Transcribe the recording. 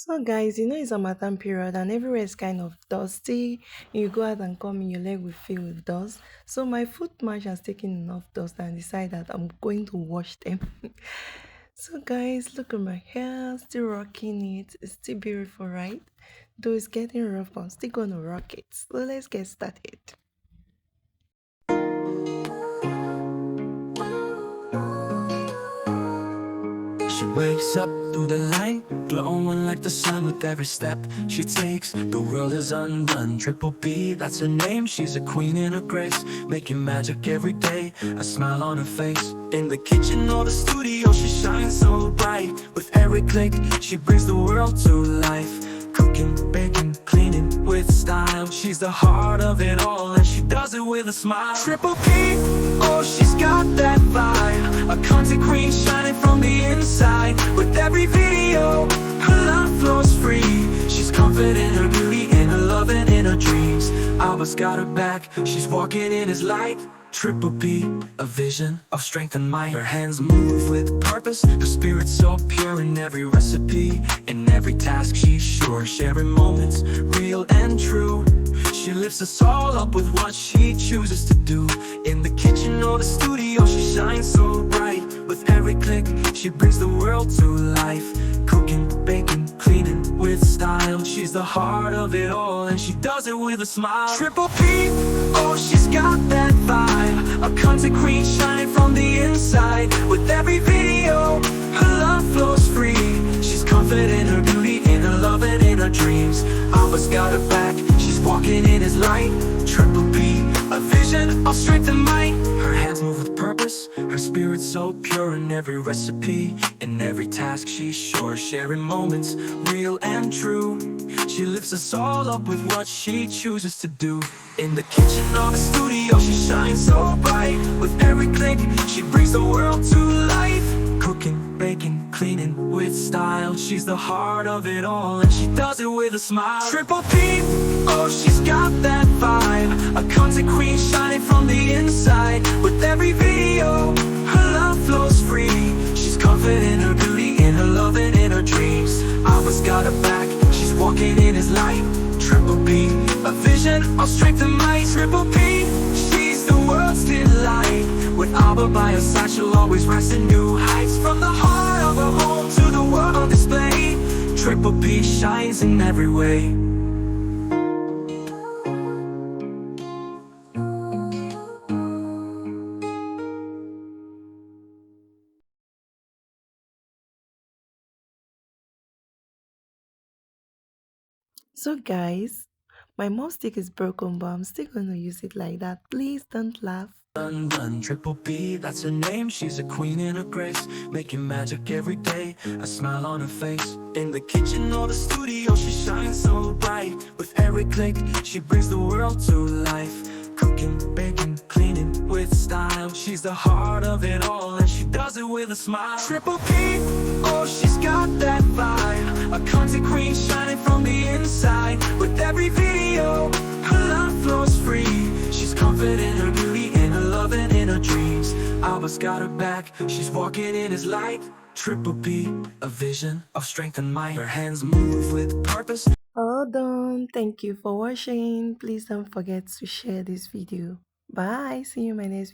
So guys, it's a harmattan period and everywhere is kind of dusty. You go out and come in, your leg will fill with dust. So my foot match has taken enough dust and decided that I'm going to wash them. So guys, look at my hair, still rocking it. It's still beautiful, right? Though it's getting rough, I'm still gonna rock it. So let's get started. She wakes up through the light, glowing like the sun with every step she takes. The world is undone. Triple B, that's her name. She's a queen in her grace, making magic every day. A smile on her face. In the kitchen or the studio, she shines so bright. With every click, she brings the world to life. Cooking, baking, cleaning with style. She's the heart of it all, and she does it with a smile. Triple P, oh, she's got that vibe. A content queen shining from the inside. With every video, her love flows free. She's confident in her beauty, in her love and in her dreams. Alba's got her back, she's walking in his light. Triple P, a vision of strength and might. Her hands move with purpose, her spirit so pure. In every recipe, in every task she's sure. Sharing moments, real and true. She lifts us all up with what she chooses to do. In the kitchen or the studio, she shines so bright. With every click, she brings the world to life. Cooking, baking, cleaning with style. She's the heart of it all, and she does it with a smile. Triple P, oh, she's got that vibe. A content queen shining from the inside. With every video, her love flows free. She's confident in her beauty, in her love and in her dreams. Alba's got her back, she's walking in his light. Triple P, a vision of strength and might. Her hands move with purpose, her spirit so pure. In every recipe, in every task she's sure. Sharing moments, real and true. She lifts us all up with what she chooses to do. In the kitchen or the studio, she shines so bright. With every click, she brings the world to life. Cooking, baking, cleaning with style. She's the heart of it all, and she does it with a smile. Triple P, oh, she's got that vibe. A content queen shining from the inside. With every video, her love flows free. She's confident in her beauty, in her love and in her dreams. Alba's got her back, she's walking in his light. Triple P, a vision of strength and might. Triple P, she's the world's delight. With Alba by her side, she'll always rise to new heights. From the heart of her home to the world on display, Triple P shines in every way. So guys, my mom stick is broken, but I'm still gonna use it like that. Please don't laugh. Undone. Triple B, that's her name. She's a queen in her grace, making magic every day. A smile on her face. In the kitchen or the studio, she shines so bright. With every click, she brings the world to life. Cooking, baking, cleaning with style. She's the heart of it all, and she does it with a smile. Triple P, oh, she's got that vibe. A content queen shining from the inside. With every video, her love flows free. She's confident in her beauty, in her love and in her dreams. Alba's got her back, she's walking in his light. Triple P, a vision of strength and might. Her hands move with purpose. Hold on. Thank you for watching. Please don't forget to share this video. Bye. See you in my next